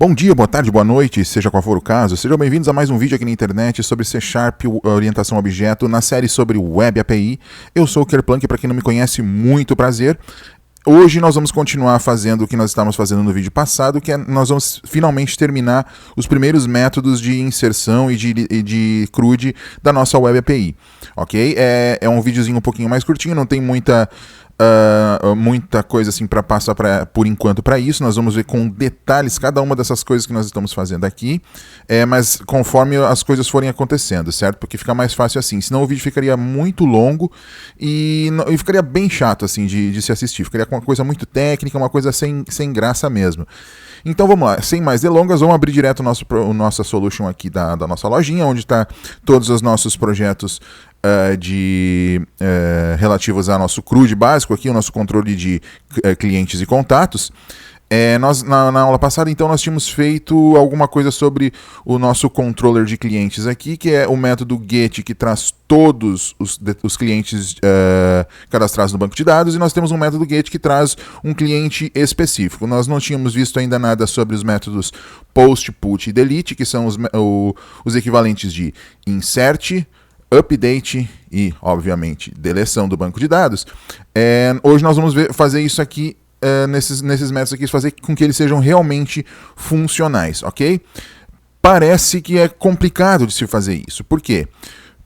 Bom dia, boa tarde, boa noite, seja qual for o caso, sejam bem-vindos a mais um vídeo aqui na internet sobre C#, orientação a objeto, na série sobre Web API. Eu sou o Kerplunk, para quem não me conhece, muito prazer. Hoje nós vamos continuar fazendo o que nós estávamos fazendo no vídeo passado, que é nós vamos finalmente terminar os primeiros métodos de inserção e de CRUD da nossa Web API, ok? É um videozinho um pouquinho mais curtinho, não tem muita coisa assim para passar por enquanto para isso. Nós vamos ver com detalhes cada uma dessas coisas que nós estamos fazendo aqui, mas conforme as coisas forem acontecendo, certo? Porque fica mais fácil assim, senão o vídeo ficaria muito longo e ficaria bem chato assim de se assistir, ficaria com uma coisa muito técnica, uma coisa sem graça mesmo. Então vamos lá, sem mais delongas, vamos abrir direto o nosso solution aqui da nossa lojinha, onde está todos os nossos projetos relativos ao nosso CRUD básico aqui, o nosso controle de clientes e contatos. Nós, na aula passada, então, nós tínhamos feito alguma coisa sobre o nosso controller de clientes aqui, que é o método GET, que traz todos os clientes cadastrados no banco de dados, e nós temos um método GET que traz um cliente específico. Nós não tínhamos visto ainda nada sobre os métodos POST, PUT e DELETE, que são os equivalentes de INSERT, update e, obviamente, deleção do banco de dados. Hoje nós vamos fazer isso aqui, nesses métodos aqui, fazer com que eles sejam realmente funcionais, ok? Parece que é complicado de se fazer isso. Por quê?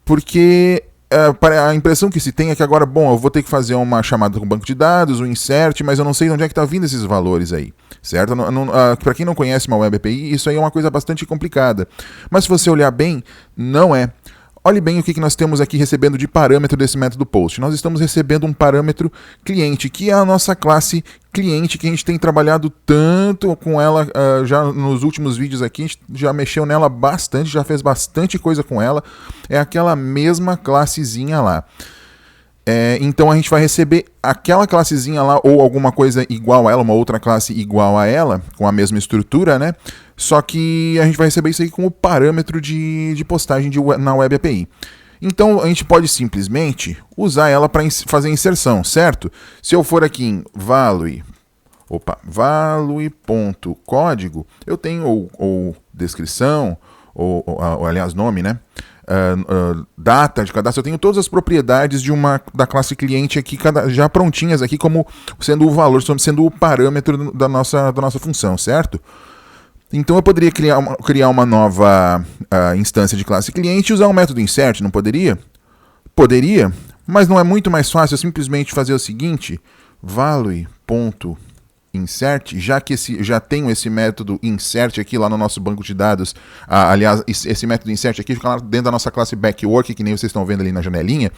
Porque a impressão que se tem é que agora, bom, eu vou ter que fazer uma chamada com o banco de dados, um insert, mas eu não sei de onde é que está vindo esses valores aí, certo? Para quem não conhece uma Web API, isso aí é uma coisa bastante complicada. Mas se você olhar bem, não é. Olhe bem o que nós temos aqui recebendo de parâmetro desse método POST. Nós estamos recebendo um parâmetro cliente, que é a nossa classe cliente, que a gente tem trabalhado tanto com ela já nos últimos vídeos aqui. A gente já mexeu nela bastante, já fez bastante coisa com ela. É aquela mesma classezinha lá. Então a gente vai receber aquela classezinha lá, ou alguma coisa igual a ela, uma outra classe igual a ela, com a mesma estrutura, né? Só que a gente vai receber isso aí como parâmetro de postagem na Web API. Então a gente pode simplesmente usar ela para fazer inserção, certo? Se eu for aqui em value.código, eu tenho ou descrição, ou aliás nome, né? Data de cadastro, eu tenho todas as propriedades da classe cliente aqui, já prontinhas aqui, como sendo o valor, sendo o parâmetro da nossa função, certo? Então eu poderia criar uma nova instância de classe cliente e usar um método insert, não poderia? Poderia, mas não é muito mais fácil eu simplesmente fazer o seguinte: value.insert, já que já tenho esse método insert aqui lá no nosso banco de dados. Aliás, esse método insert aqui fica lá dentro da nossa classe backwork, que nem vocês estão vendo ali na janelinha.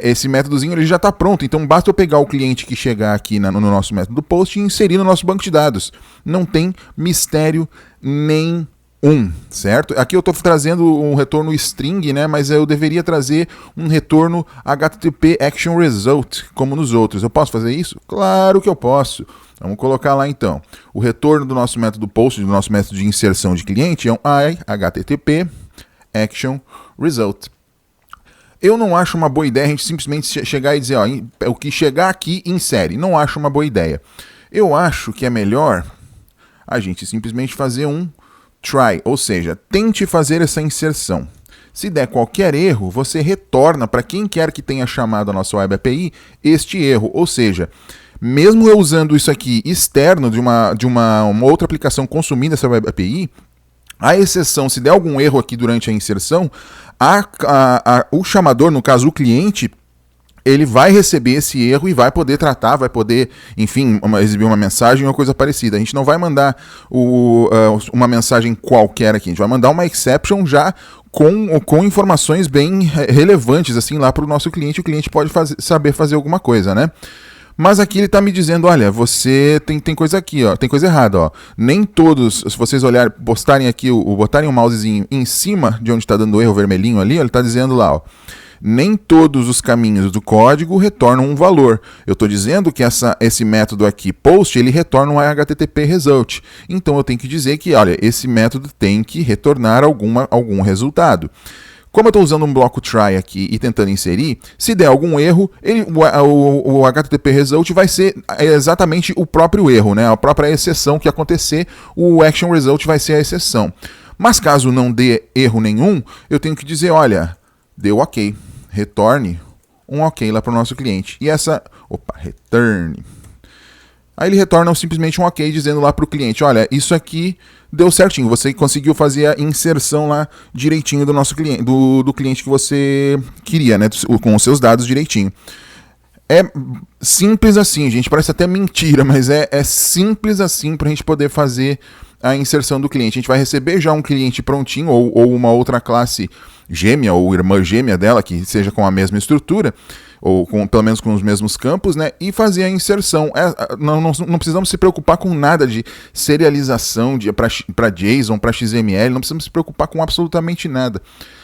Esse métodozinho ele já está pronto, então basta eu pegar o cliente que chegar aqui no nosso método POST e inserir no nosso banco de dados. Não tem mistério nenhum, certo? Aqui eu estou trazendo um retorno string, né? Mas eu deveria trazer um retorno HTTP Action Result, como nos outros. Eu posso fazer isso? Claro que eu posso. Vamos colocar lá então. O retorno do nosso método POST, do nosso método de inserção de cliente, é um HTTP Action Result. Eu não acho uma boa ideia a gente simplesmente chegar e dizer, ó, o que chegar aqui, insere. Não acho uma boa ideia. Eu acho que é melhor a gente simplesmente fazer um try, ou seja, tente fazer essa inserção. Se der qualquer erro, você retorna para quem quer que tenha chamado a nossa Web API este erro. Ou seja, mesmo eu usando isso aqui externo de uma outra aplicação consumindo essa Web API, a exceção, se der algum erro aqui durante a inserção, o chamador, no caso o cliente, ele vai receber esse erro e vai poder tratar, vai poder, enfim, exibir uma mensagem ou coisa parecida. A gente não vai mandar uma mensagem qualquer aqui, a gente vai mandar uma exception já com informações bem relevantes assim lá para o nosso cliente. O cliente pode saber fazer alguma coisa, né? Mas aqui ele está me dizendo, olha, você tem coisa aqui, ó, tem coisa errada, ó. Nem todos, se vocês olharem, botarem o mousezinho em cima de onde está dando o erro vermelhinho ali, ele está dizendo lá, ó, nem todos os caminhos do código retornam um valor. Eu estou dizendo que esse método aqui, post, ele retorna um HTTP result. Então eu tenho que dizer que, olha, esse método tem que retornar algum resultado. Como eu estou usando um bloco try aqui e tentando inserir, se der algum erro, o HTTP result vai ser exatamente o próprio erro, né? A própria exceção que acontecer, o action result vai ser a exceção. Mas caso não dê erro nenhum, eu tenho que dizer, olha, deu ok, retorne um ok lá para o nosso cliente. E essa, return. Aí ele retorna simplesmente um ok dizendo lá para o cliente, olha, isso aqui deu certinho, você conseguiu fazer a inserção lá direitinho do nosso cliente, do cliente que você queria, né, com os seus dados direitinho. É simples assim, gente, parece até mentira, mas é simples assim para a gente poder fazer a inserção do cliente. A gente vai receber já um cliente prontinho ou uma outra classe gêmea ou irmã gêmea dela, que seja com a mesma estrutura, ou pelo menos com os mesmos campos, né, e fazer a inserção. Não precisamos se preocupar com nada de serialização para JSON, para XML, não precisamos se preocupar com absolutamente nada.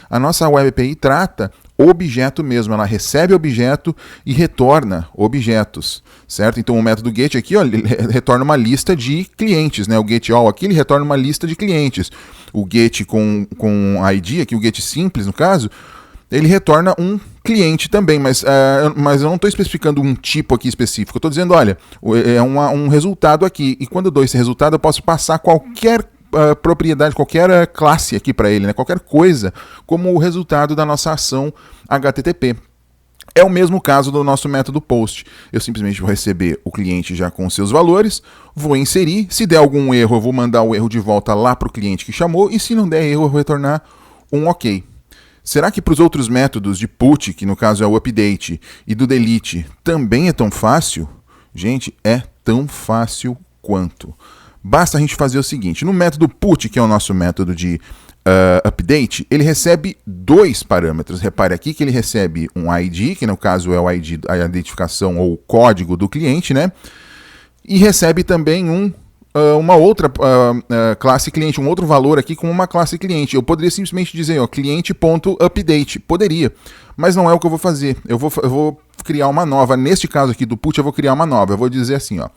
A nossa Web API trata objeto mesmo, ela recebe objeto e retorna objetos, certo? Então o método get aqui, ó, ele retorna uma lista de clientes, né? O get all aqui, ele retorna uma lista de clientes. O get com ID, aqui o get simples no caso, ele retorna um cliente também, mas eu não estou especificando um tipo aqui específico, eu estou dizendo, olha, é um resultado aqui, e quando eu dou esse resultado eu posso passar qualquer propriedade, qualquer classe aqui para ele, né? Qualquer coisa como o resultado da nossa ação HTTP. É o mesmo caso do nosso método post. Eu simplesmente vou receber o cliente já com seus valores, vou inserir, se der algum erro eu vou mandar o erro de volta lá para o cliente que chamou, e se não der erro eu vou retornar um ok. Será que para os outros métodos de put, que no caso é o update, e do delete, também é tão fácil? Gente, é tão fácil quanto. Basta a gente fazer o seguinte, no método put, que é o nosso método de update, ele recebe dois parâmetros. Repare aqui que ele recebe um ID, que no caso é o ID, a identificação ou o código do cliente, né? E recebe também uma outra classe cliente, um outro valor aqui com uma classe cliente. Eu poderia simplesmente dizer, ó, cliente.update. Poderia, mas não é o que eu vou fazer. Eu vou criar uma nova. Neste caso aqui do put, eu vou criar uma nova. Eu vou dizer assim, ó,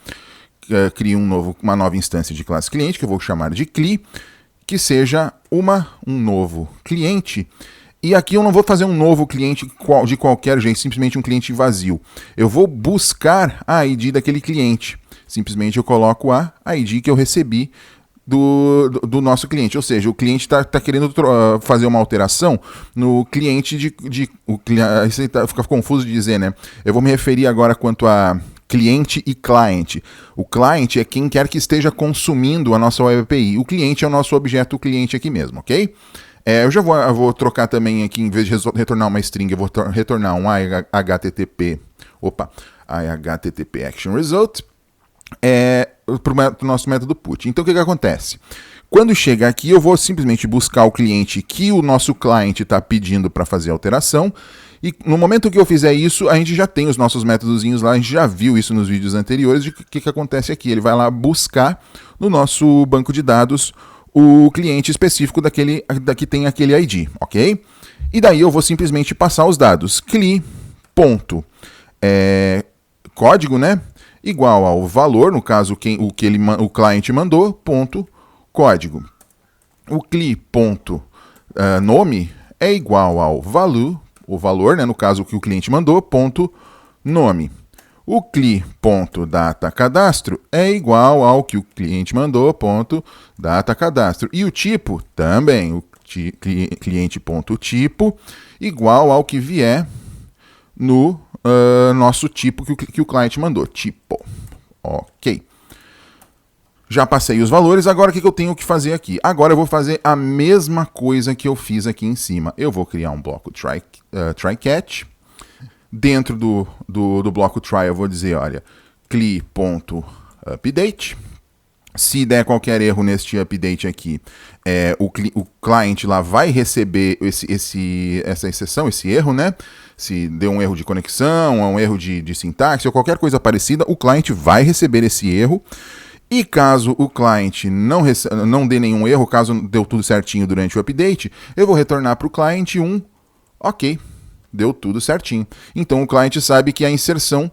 crie uma nova instância de classe cliente, que eu vou chamar de cli, que seja um novo cliente. E aqui eu não vou fazer um novo cliente de qualquer jeito, simplesmente um cliente vazio. Eu vou buscar a ID daquele cliente. Simplesmente eu coloco a ID que eu recebi do nosso cliente. Ou seja, o cliente está querendo fazer uma alteração no cliente fica confuso de dizer, né? Eu vou me referir agora quanto a cliente e client. O client é quem quer que esteja consumindo a nossa Web API. O cliente é o nosso objeto cliente aqui mesmo, ok? Eu vou trocar também aqui, em vez de retornar uma string, eu vou retornar um HTTP Action Result para o nosso método put. Então o que acontece? Quando chega aqui, eu vou simplesmente buscar o cliente que o nosso cliente está pedindo para fazer a alteração. E no momento que eu fizer isso, a gente já tem os nossos métodozinhos lá, a gente já viu isso nos vídeos anteriores, de o que acontece aqui. Ele vai lá buscar no nosso banco de dados o cliente específico que tem aquele ID, ok? E daí eu vou simplesmente passar os dados. Cli, ponto, código, né? Igual ao valor, no caso o cliente mandou, ponto, código. O cli, ponto, nome é igual ao value, o valor, né, no caso que o cliente mandou, ponto, nome. O cli.data-cadastro é igual ao que o cliente mandou, ponto, data-cadastro. E o tipo também, o cliente.tipo igual ao que vier no nosso tipo que o cliente mandou, tipo. Ok. Já passei os valores, agora o que eu tenho que fazer aqui? Agora eu vou fazer a mesma coisa que eu fiz aqui em cima. Eu vou criar um bloco try-catch. Dentro do bloco try eu vou dizer, olha, cli.update. Se der qualquer erro neste update aqui, o cliente lá vai receber essa exceção, esse erro, né? Se deu um erro de conexão, um erro de sintaxe ou qualquer coisa parecida, o cliente vai receber esse erro. E caso o cliente não dê nenhum erro, caso deu tudo certinho durante o update, eu vou retornar para o cliente ok, deu tudo certinho. Então o cliente sabe que a inserção,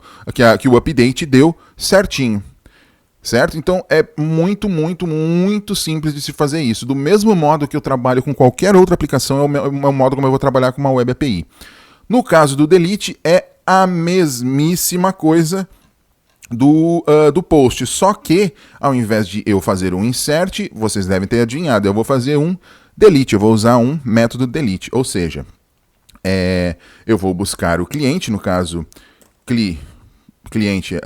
que o update deu certinho. Certo? Então é muito, muito, muito simples de se fazer isso. Do mesmo modo que eu trabalho com qualquer outra aplicação, é o modo como eu vou trabalhar com uma Web API. No caso do delete, é a mesmíssima coisa do post. Só que, ao invés de eu fazer um insert, vocês devem ter adivinhado, eu vou fazer um delete. Eu vou usar um método delete. Ou seja, eu vou buscar o cliente, no caso, cliente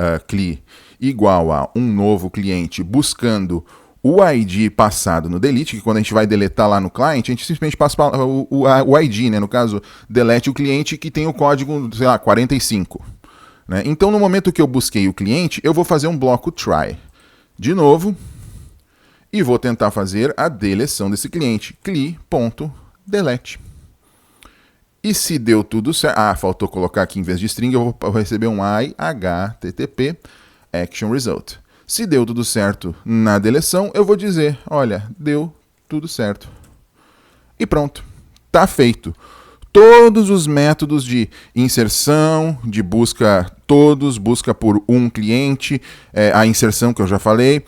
igual a um novo cliente buscando o ID passado no delete, que quando a gente vai deletar lá no client, a gente simplesmente passa o ID, né? No caso, delete o cliente que tem o código, sei lá, 45. Né? Então, no momento que eu busquei o cliente, eu vou fazer um bloco try. De novo, e vou tentar fazer a deleção desse cliente. cli.delete. E se deu tudo certo... faltou colocar aqui em vez de string, eu vou receber um HTTP action result. Se deu tudo certo na deleção, eu vou dizer, olha, deu tudo certo. E pronto, tá feito. Todos os métodos de inserção, de busca, busca por um cliente, a inserção que eu já falei,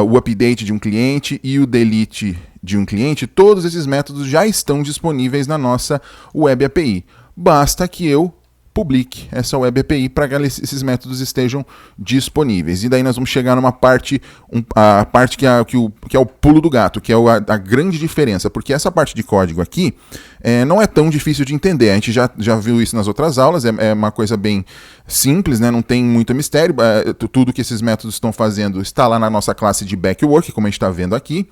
o update de um cliente e o delete de um cliente, todos esses métodos já estão disponíveis na nossa Web API. Basta que eu publique essa Web API para que esses métodos estejam disponíveis. E daí nós vamos chegar numa parte, a parte que é o pulo do gato, que é a grande diferença, porque essa parte de código aqui não é tão difícil de entender. A gente já viu isso nas outras aulas, é uma coisa bem simples, né? Não tem muito mistério. Tudo que esses métodos estão fazendo está lá na nossa classe de backwork, como a gente está vendo aqui.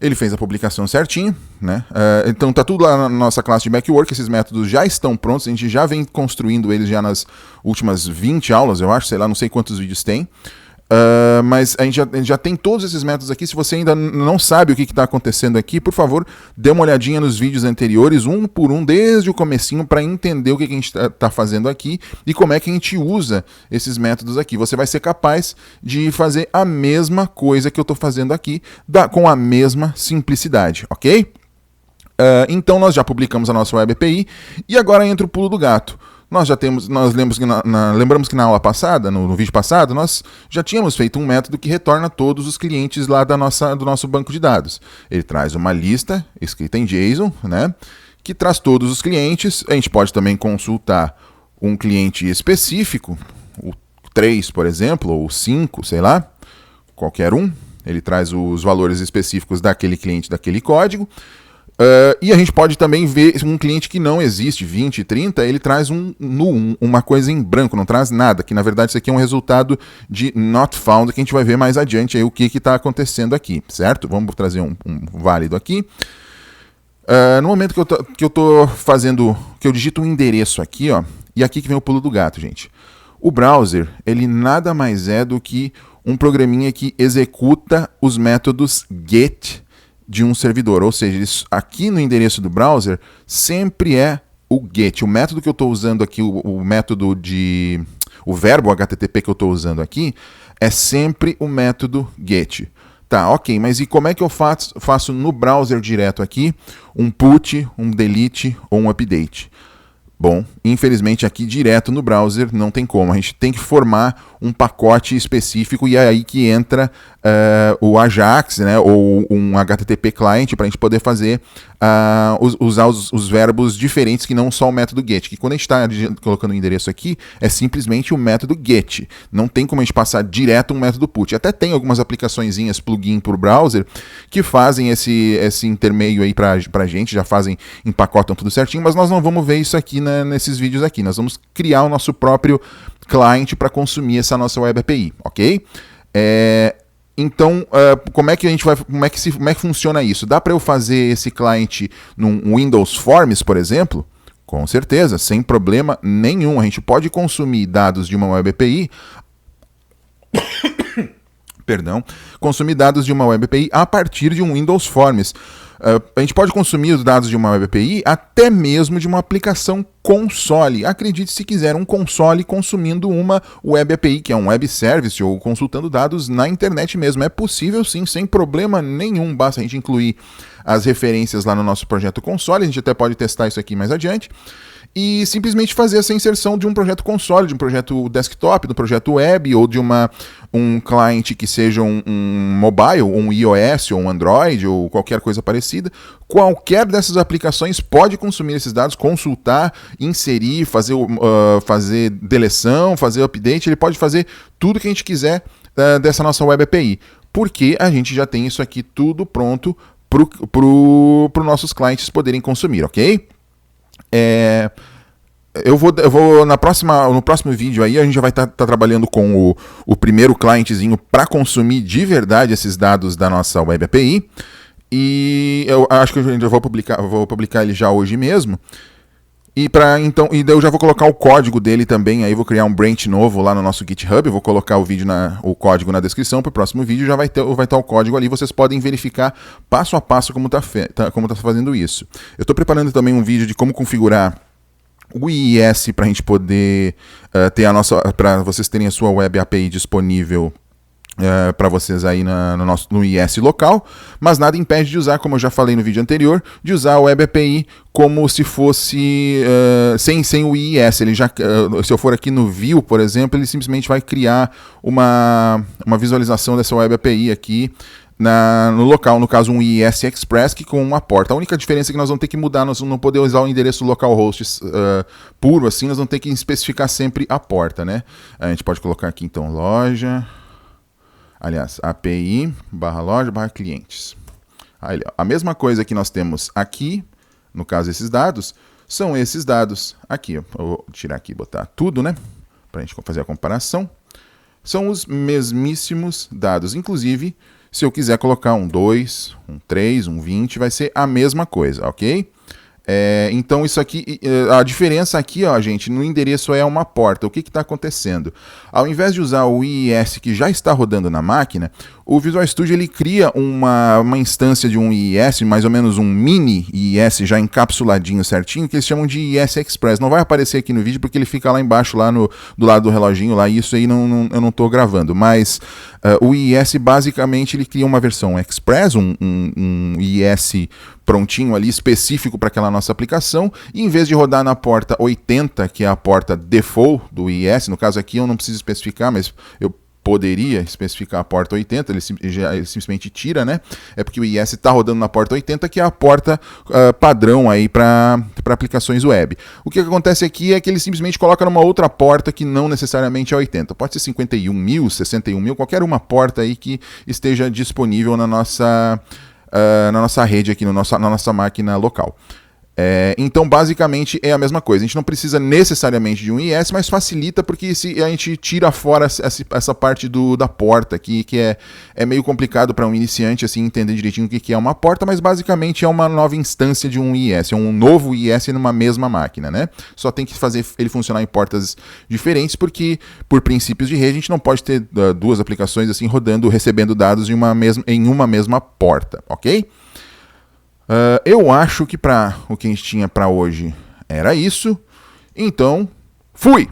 Ele fez a publicação certinho, né? Então tá tudo lá na nossa classe de backwork, esses métodos já estão prontos, a gente já vem construindo eles já nas últimas 20 aulas, eu acho, sei lá, não sei quantos vídeos tem. Mas a gente já tem todos esses métodos aqui. Se você ainda não sabe o que está acontecendo aqui, por favor, dê uma olhadinha nos vídeos anteriores, um por um, desde o comecinho, para entender o que a gente está fazendo aqui e como é que a gente usa esses métodos aqui. Você vai ser capaz de fazer a mesma coisa que eu estou fazendo aqui, com a mesma simplicidade, ok? Então nós já publicamos a nossa Web API e agora entra o pulo do gato. Nós lembramos que na aula passada, no vídeo passado, nós já tínhamos feito um método que retorna todos os clientes lá do nosso banco de dados. Ele traz uma lista escrita em JSON, né, que traz todos os clientes. A gente pode também consultar um cliente específico, o 3, por exemplo, ou o 5, sei lá, qualquer um. Ele traz os valores específicos daquele cliente, daquele código. E a gente pode também ver um cliente que não existe, 20, 30, ele traz uma coisa em branco, não traz nada, que na verdade isso aqui é um resultado de not found, que a gente vai ver mais adiante aí o que está acontecendo aqui, certo? Vamos trazer um válido aqui. No momento que eu tô fazendo, que eu digito um endereço aqui, ó, e aqui que vem o pulo do gato, gente. O browser, ele nada mais é do que um programinha que executa os métodos get de um servidor, ou seja, aqui no endereço do browser sempre é o get. O método que eu estou usando aqui, o verbo HTTP que eu estou usando aqui, é sempre o método get. Tá, ok, mas e como é que eu faço no browser direto aqui um put, um delete ou um update? Bom, infelizmente aqui direto no browser não tem como, a gente tem que formar um pacote específico e é aí que entra o Ajax, né, ou um HTTP client para a gente poder fazer, usar os verbos diferentes que não só o método get, que quando a gente está colocando o endereço aqui, é simplesmente o método get, não tem como a gente passar direto um método put. Até tem algumas aplicaçõezinhas plugin para o browser que fazem esse intermeio aí para a gente, já fazem, empacotam tudo certinho, mas nós não vamos ver isso aqui nesses vídeos aqui, nós vamos criar o nosso próprio client para consumir essa nossa Web API, ok? Então, como é que funciona isso? Dá para eu fazer esse client num Windows Forms, por exemplo? Com certeza, sem problema nenhum. A gente pode consumir dados de uma Web API consumir dados de uma Web API a partir de um Windows Forms. A gente pode consumir os dados de uma Web API até mesmo de uma aplicação console. Acredite se quiser, um console consumindo uma Web API, que é um web service, ou consultando dados na internet mesmo. É possível sim, sem problema nenhum. Basta a gente incluir as referências lá no nosso projeto console. A gente até pode testar isso aqui mais adiante. e simplesmente fazer essa inserção de um projeto console, de um projeto desktop, do projeto web ou de um cliente que seja um mobile, um iOS ou um Android ou qualquer coisa parecida. Qualquer dessas aplicações pode consumir esses dados, consultar, inserir, fazer deleção, fazer update, ele pode fazer tudo que a gente quiser dessa nossa Web API, porque a gente já tem isso aqui tudo pronto para os nossos clientes poderem consumir, ok? Eu vou no próximo vídeo aí, a gente já vai estar trabalhando com o primeiro clientezinho para consumir de verdade esses dados da nossa Web API. E eu acho que eu vou publicar ele já hoje mesmo. E daí eu já vou colocar o código dele também, aí vou criar um branch novo lá no nosso GitHub, eu vou colocar o código na descrição para o próximo vídeo, já vai ter o código ali, vocês podem verificar passo a passo como tá fazendo isso. Eu estou preparando também um vídeo de como configurar o IIS para a gente poder para vocês terem a sua Web API disponível para vocês aí no IIS local, mas nada impede de usar, como eu já falei no vídeo anterior, de usar a Web API como se fosse sem o IIS. Ele já, se eu for aqui no View, por exemplo, ele simplesmente vai criar uma visualização dessa Web API aqui no local, no caso um IIS Express que com uma porta. A única diferença é que nós vamos ter que mudar, nós não podemos usar o endereço localhost puro assim, nós vamos ter que especificar sempre a porta, né? A gente pode colocar aqui então API /loja/clientes. Aí, a mesma coisa que nós temos aqui, no caso esses dados, são esses dados aqui. Eu vou tirar aqui e botar tudo, né? Para a gente fazer a comparação. São os mesmíssimos dados. Inclusive, se eu quiser colocar um 2, um 3, um 20, vai ser a mesma coisa, ok? Então isso aqui, a diferença aqui, ó, gente, no endereço é uma porta. O que está acontecendo? Ao invés de usar o IIS que já está rodando na máquina, o Visual Studio ele cria uma instância de um IIS, mais ou menos um mini IIS já encapsuladinho certinho, que eles chamam de IIS Express. Não vai aparecer aqui no vídeo porque ele fica lá embaixo, lá do lado do reloginho, lá, e isso aí eu não estou gravando. Mas o IIS basicamente ele cria uma versão Express, um IIS prontinho ali, específico para aquela nossa aplicação, e em vez de rodar na porta 80, que é a porta default do IIS, no caso aqui eu não preciso especificar, mas eu poderia especificar a porta 80, ele simplesmente tira, né? É porque o IIS está rodando na porta 80, que é a porta padrão aí para aplicações web. O que acontece aqui é que ele simplesmente coloca numa outra porta que não necessariamente é 80. Pode ser 51.000, 61.000, qualquer uma porta aí que esteja disponível na nossa rede aqui, na nossa máquina local. Então, basicamente, é a mesma coisa. A gente não precisa necessariamente de um IIS, mas facilita porque se a gente tira fora essa parte da porta aqui, que é meio complicado para um iniciante assim, entender direitinho o que é uma porta, mas basicamente é uma nova instância de um IIS, é um novo IIS numa mesma máquina, né? Só tem que fazer ele funcionar em portas diferentes, porque, por princípios de rede, a gente não pode ter duas aplicações assim rodando, recebendo dados em uma mesma porta, ok? Eu acho que o que a gente tinha para hoje era isso. Então, fui!